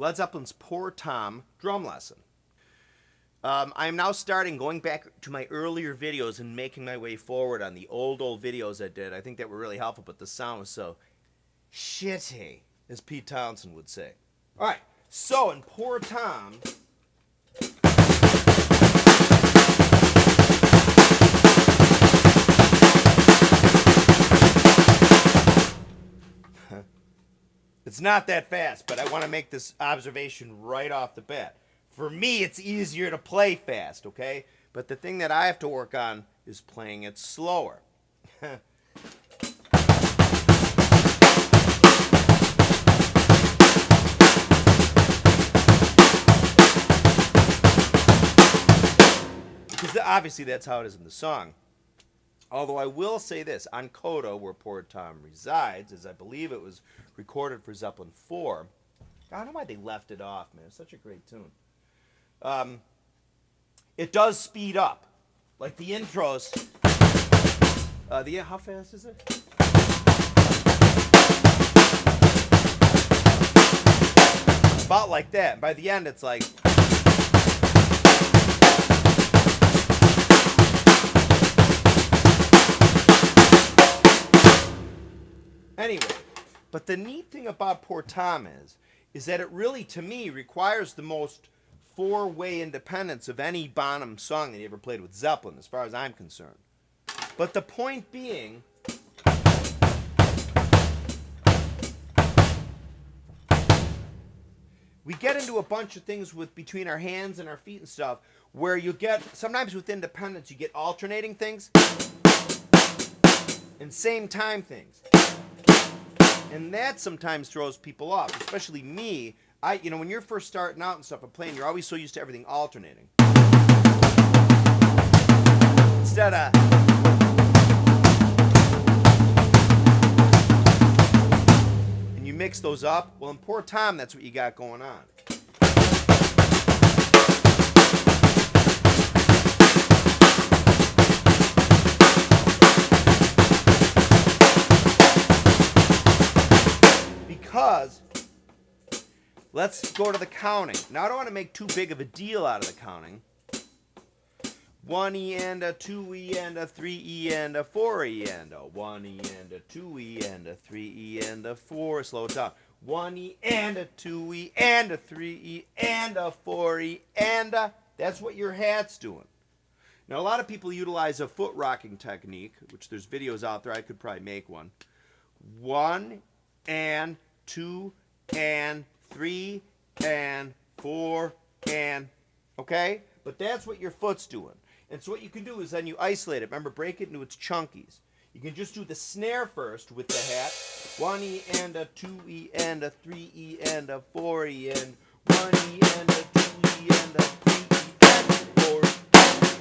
Led Zeppelin's Poor Tom drum lesson. I am now going back to my earlier videos and making my way forward on the old videos I did. I think that were really helpful, but the sound was so shitty, as Pete Townsend would say. All right, so in Poor Tom, it's not that fast, but I want to make this observation right off the bat. For me, it's easier to play fast, okay? But the thing that I have to work on is playing it slower. Because obviously that's how it is in the song. Although I will say this, on CODA, where Poor Tom resides, as I believe it was recorded for Zeppelin 4, I don't know why they left it off, man. It's such a great tune. It does speed up. Like the intros. How fast is it? About like that. By the end, it's like... Anyway, but the neat thing about Poor Tom is that it really, to me, requires the most four-way independence of any Bonham song that he ever played with Zeppelin, as far as I'm concerned. But the point being, we get into a bunch of things between our hands and our feet and stuff, where you get, sometimes with independence, you get alternating things and same time things. And that sometimes throws people off, especially me. When you're first starting out and stuff and playing, you're always so used to everything alternating. Instead of... And you mix those up. Well, in Poor Tom, that's what you got going on. Because... let's go to the counting. Now, I don't want to make too big of a deal out of the counting. 1E and a 2E and a 3E and a 4E and a 1E and a 2E and a 3E and a 4. Slow it down. 1E and a 2E and a 3E and a 4E and a... That's what your hat's doing. Now, a lot of people utilize a foot rocking technique, which there's videos out there. I could probably make one. 1 and 2 and 3 and 4 and, okay? But that's what your foot's doing. And so what you can do is then you isolate it. Remember, break it into its chunkies. You can just do the snare first with the hat. 1E and a 2E and a 3E and a 4E and 1E and a 2E and a 3E and a 4E.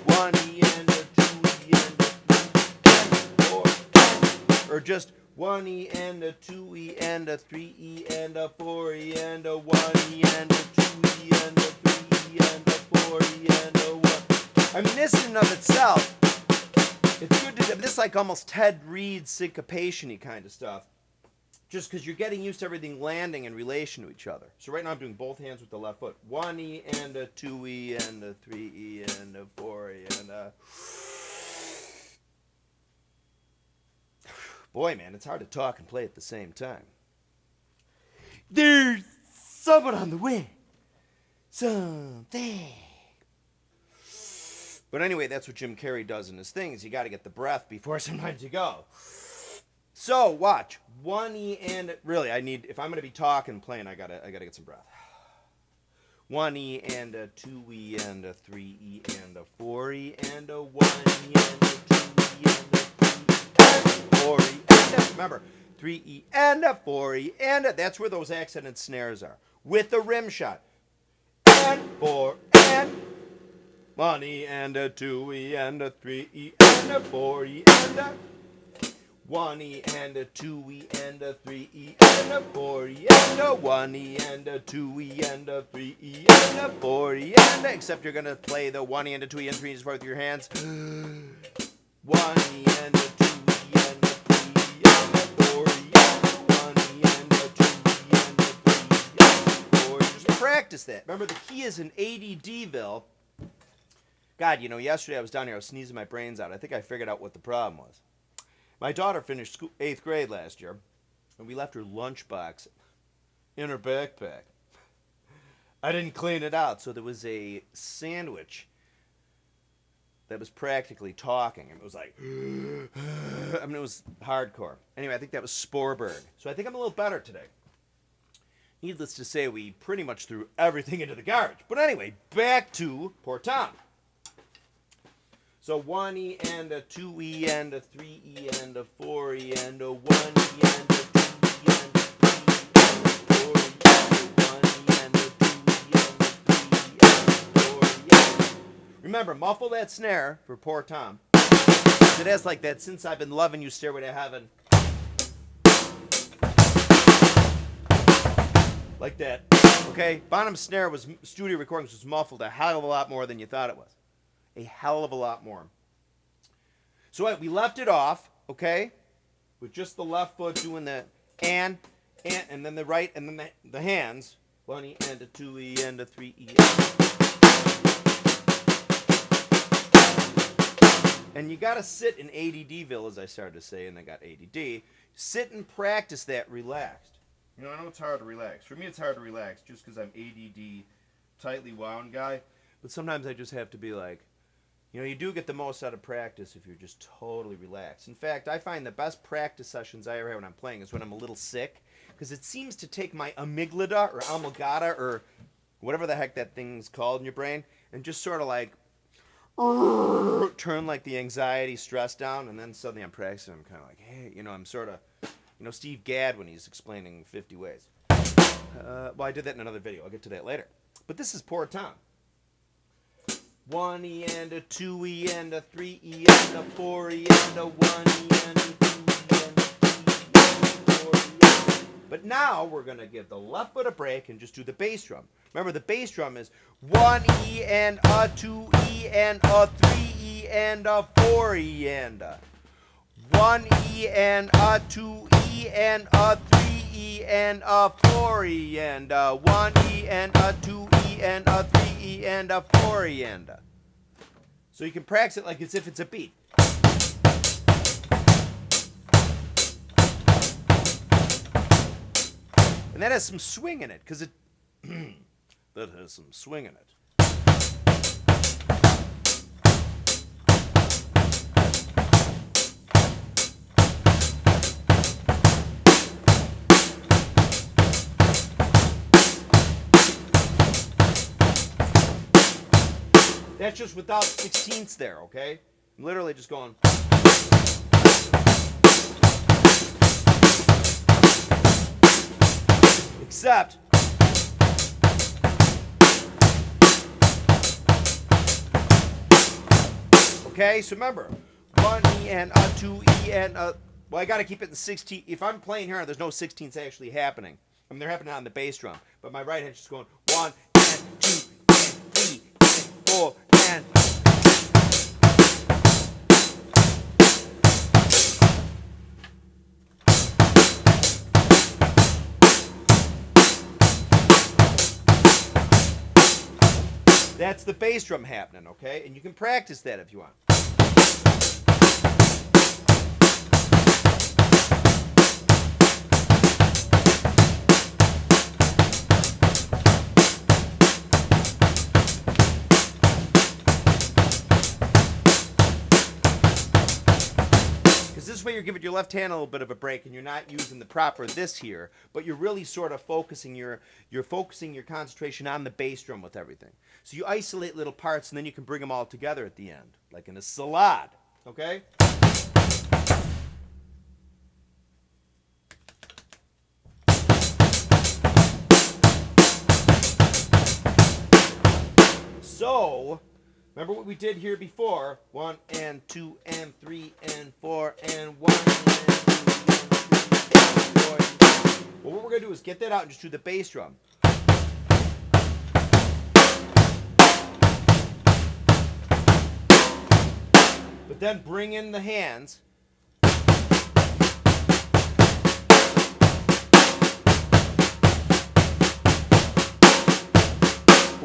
1E and a 2E and a 3E and a 4E. Or just 1E and a 2E and a 3E and a 4E and a 1E and a 2E and a 3E and a 4E and a 1. I mean, this in and of itself, it's good to do. This is like almost Ted Reed syncopation-y kind of stuff. Just because you're getting used to everything landing in relation to each other. So right now I'm doing both hands with the left foot. 1E and a 2E and a 3E and a 4E and a... Boy, man, it's hard to talk and play at the same time. There's someone on the way. Something. But anyway, that's what Jim Carrey does in his things. You got to get the breath before sometimes you go. So, watch. 1E and... Really, I need... If I'm going to be talking and playing, I gotta get some breath. 1E and a 2E and a 3E and a 4E and a 1E and a 2E and a 3E and a 4E and a... Remember, 3E and a 4E and a... That's where those accented snares are. With the rim shot. And 4 and... 1E and a 2E and a 3E and a 4E and a... 1E and a 2E and a 3E and a 4E and a 1E and a 2E and a 3E and a 4E and a... Except you're going to play the 1E and a 2E and 3E and 4 with your hands. 1E and a 2E and a 3E and a 4E and a 1E and a 2E and a 3E and a 4E. Just practice that. Remember, the key is in ADDville. God, yesterday I was down here, I was sneezing my brains out. I think I figured out what the problem was. My daughter finished 8th grade last year, and we left her lunchbox in her backpack. I didn't clean it out, so there was a sandwich that was practically talking. It was like, it was hardcore. Anyway, I think that was Sporberg. So I think I'm a little better today. Needless to say, we pretty much threw everything into the garbage. But anyway, back to Poor Tom. So 1E and a 2E and a 3E and a 4E and a 1E and a 2E and a 3E and a 4E and a 1E and a 2E and a 3E and a 4E. Remember, muffle that snare for Poor Tom. It has like that Since I've Been Loving You Stairway to Heaven. Like that. Okay? Bonham's snare was studio recordings was muffled a hell of a lot more than you thought it was. A hell of a lot more. So we left it off, okay? With just the left foot doing the and then the right, and then the hands. 1E and a 2E and a 3E. And you got to sit in ADDville, as I started to say, and I got ADD. Sit and practice that relaxed. I know it's hard to relax. For me, it's hard to relax just because I'm ADD, tightly wound guy. But sometimes I just have to be like, you do get the most out of practice if you're just totally relaxed. In fact, I find the best practice sessions I ever have when I'm playing is when I'm a little sick, because it seems to take my amygdala or amygdala or whatever the heck that thing's called in your brain and just sort of like turn like the anxiety, stress down, and then suddenly I'm practicing. I'm kind of like, hey, I'm sort of, Steve Gadd when he's explaining 50 ways. Well, I did that in another video. I'll get to that later. But this is Poor Tom. 1E and a 2E and a 3E and a 4E and a 1E and a 2E and a 3E and a 4E. But now we're going to give the left foot a break and just do the bass drum. Remember, the bass drum is 1E and a 2E and a 3E and a 4E and a 1E and a 2E and a 3E and a 4E and a 1E and a 2E and a 3E and a 4E and a. So you can practice it like as if it's a beat. And that has some swing in it, because it that has some swing in it. That's just without 16ths there, okay? I'm literally just going. Except. Okay, so remember, 1E and a 2E and a. Well, I got to keep it in 16. If I'm playing here, there's no 16ths actually happening. I mean, they're happening on the bass drum. But my right hand's just going 1 and 2 and 3 and 4 and. That's the bass drum happening, okay? And you can practice that if you want. This way you're giving your left hand a little bit of a break and you're not using the proper this here, but you're really sort of focusing you're focusing your concentration on the bass drum with everything. So you isolate little parts and then you can bring them all together at the end, like in a salad, okay? So, remember what we did here before? 1 and 2 and 3 and 4 and 1 and 2 and 3 and 4. Well, what we're going to do is get that out and just do the bass drum. But then bring in the hands.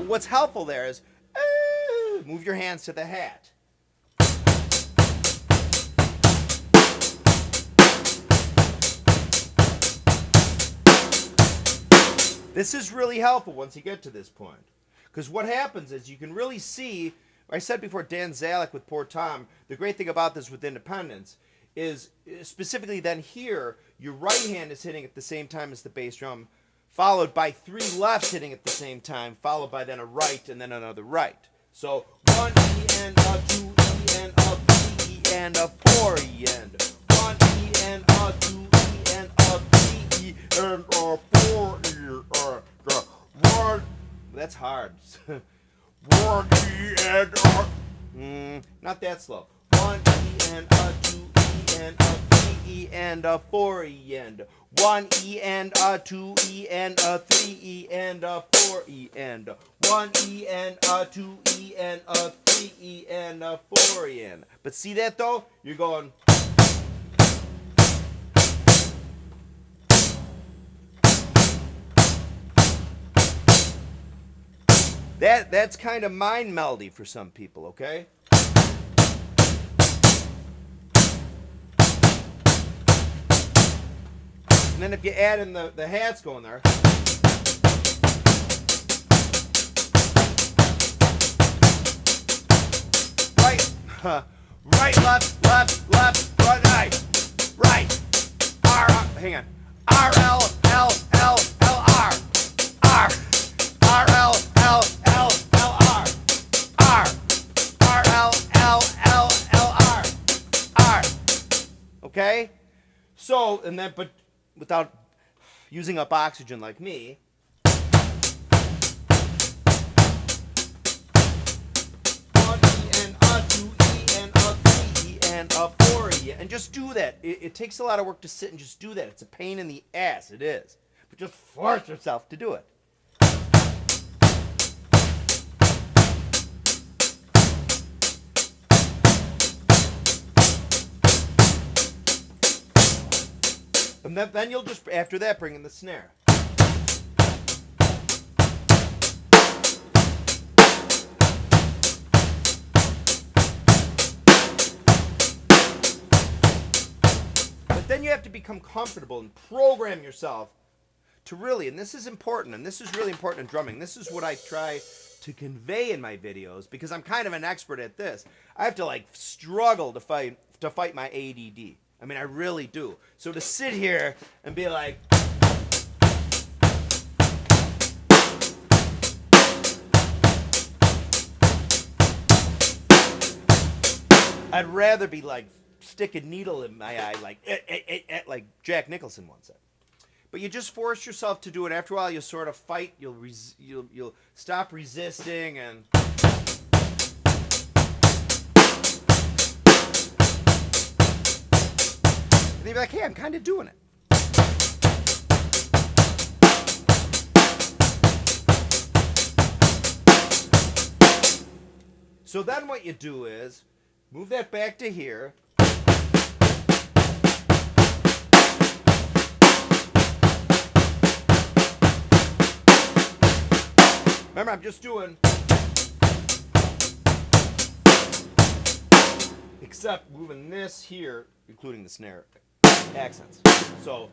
But what's helpful there is move your hands to the hat. This is really helpful once you get to this point. Because what happens is you can really see, I said before, Dan Zalek with Poor Tom, the great thing about this with Independence is specifically then here, your right hand is hitting at the same time as the bass drum, followed by 3 lefts hitting at the same time, followed by then a right and then another right. So 1 E and a 2 E and a 3 E and a 4 E and 1 E and a 2 E and a 3 E and a 4 E. One. That's hard. 1 E and a. Not that slow. 1 E and a 2 E and a 3 E and a 4 E and 1 E and a 2 E and a 3 E and a 4 E and 1 E and a 2 E and a 3 E and a 4 E and. But see that though? You're going. That's kind of mind meldy for some people, okay? And then if you add in the hats going there. Right, left, right. R, hang on. R, L, L, L, L, R. R, R, L, L, L, L, R. R, R, L, L, L, L, R. R. Okay? So, and then, but without using up oxygen like me. 1 E and a 2 E and a 3 E and a 4 E. And just do that. It takes a lot of work to sit and just do that. It's a pain in the ass. It is. But just force yourself to do it. And then you'll just, after that, bring in the snare. But then you have to become comfortable and program yourself to really, and this is important, and this is really important in drumming. This is what I try to convey in my videos, because I'm kind of an expert at this. I have to like struggle to fight my ADD. I mean, I really do. So to sit here and be like, I'd rather be like stick a needle in my eye, like Jack Nicholson once said. But you just force yourself to do it. After a while, you'll sort of fight. You'll stop resisting and. And you'll be like, hey, I'm kind of doing it. So then what you do is move that back to here. Remember, I'm just doing, except moving this here, including the snare accents. So.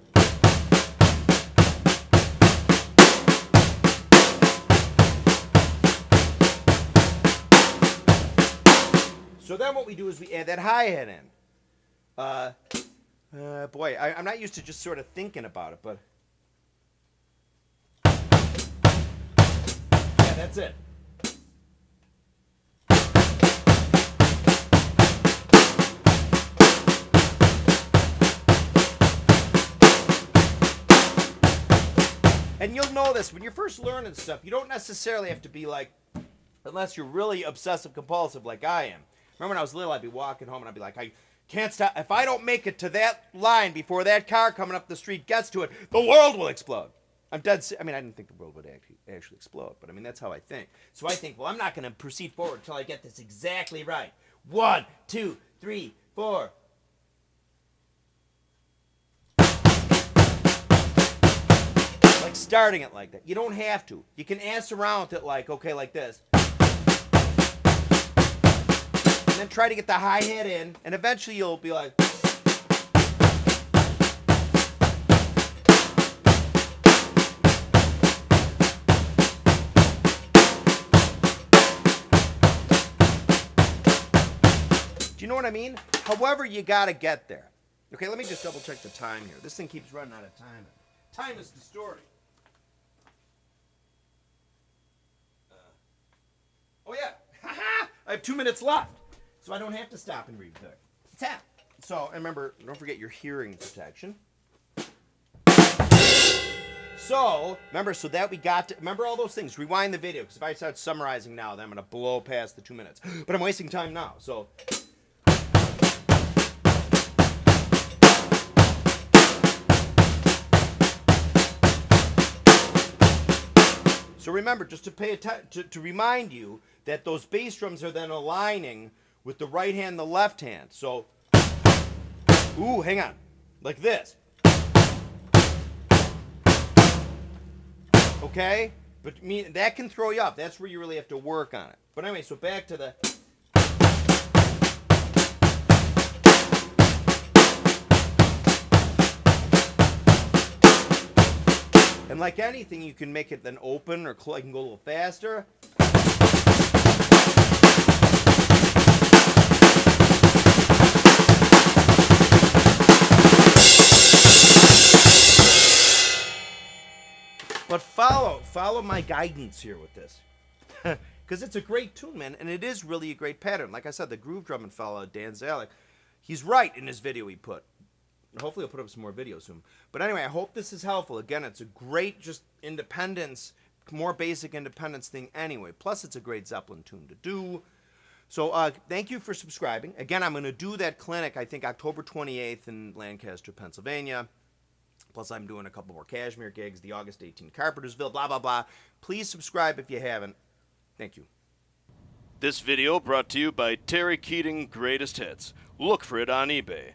So then what we do is we add that hi-hat in. Boy, I'm not used to just sort of thinking about it, but. Yeah, that's it. And you'll know this, when you're first learning stuff, you don't necessarily have to be like, unless you're really obsessive compulsive like I am. Remember when I was little, I'd be walking home and I'd be like, I can't stop. If I don't make it to that line before that car coming up the street gets to it, the world will explode. I'm dead. I mean, I didn't think the world would actually explode, but I mean, that's how I think. So I think, well, I'm not going to proceed forward until I get this exactly right. 1, 2, 3, 4. Like starting it like that. You don't have to. You can ass around with it like, okay, like this. And then try to get the hi-hat in, and eventually you'll be like... Do you know what I mean? However, you gotta get there. Okay, let me just double check the time here. This thing keeps running out of time. Time is distorting. Oh yeah, I have 2 minutes left, so I don't have to stop and read there. Tap. So, and remember, don't forget your hearing protection. So, remember, so that we got to, remember all those things. Rewind the video, because if I start summarizing now, then I'm gonna blow past the 2 minutes. But I'm wasting time now, so. So remember, just to pay to remind you that those bass drums are then aligning with the right hand and the left hand. So, ooh, hang on, like this. Okay, but that can throw you off. That's where you really have to work on it. But anyway, so back to the. And like anything, you can make it then open or close. You can go a little faster. But follow my guidance here with this. Because it's a great tune, man, and it is really a great pattern. Like I said, the groove drumming fellow, Dan Zalek, he's right in his video he put. Hopefully I'll put up some more videos soon. But anyway, I hope this is helpful. Again, it's a great just independence, more basic independence thing anyway. Plus, it's a great Zeppelin tune to do. So thank you for subscribing. Again, I'm going to do that clinic, I think, October 28th in Lancaster, Pennsylvania. Plus, I'm doing a couple more Kashmir gigs, the August 18th Carpentersville, blah, blah, blah. Please subscribe if you haven't. Thank you. This video brought to you by Terry Keating Greatest Hits. Look for it on eBay.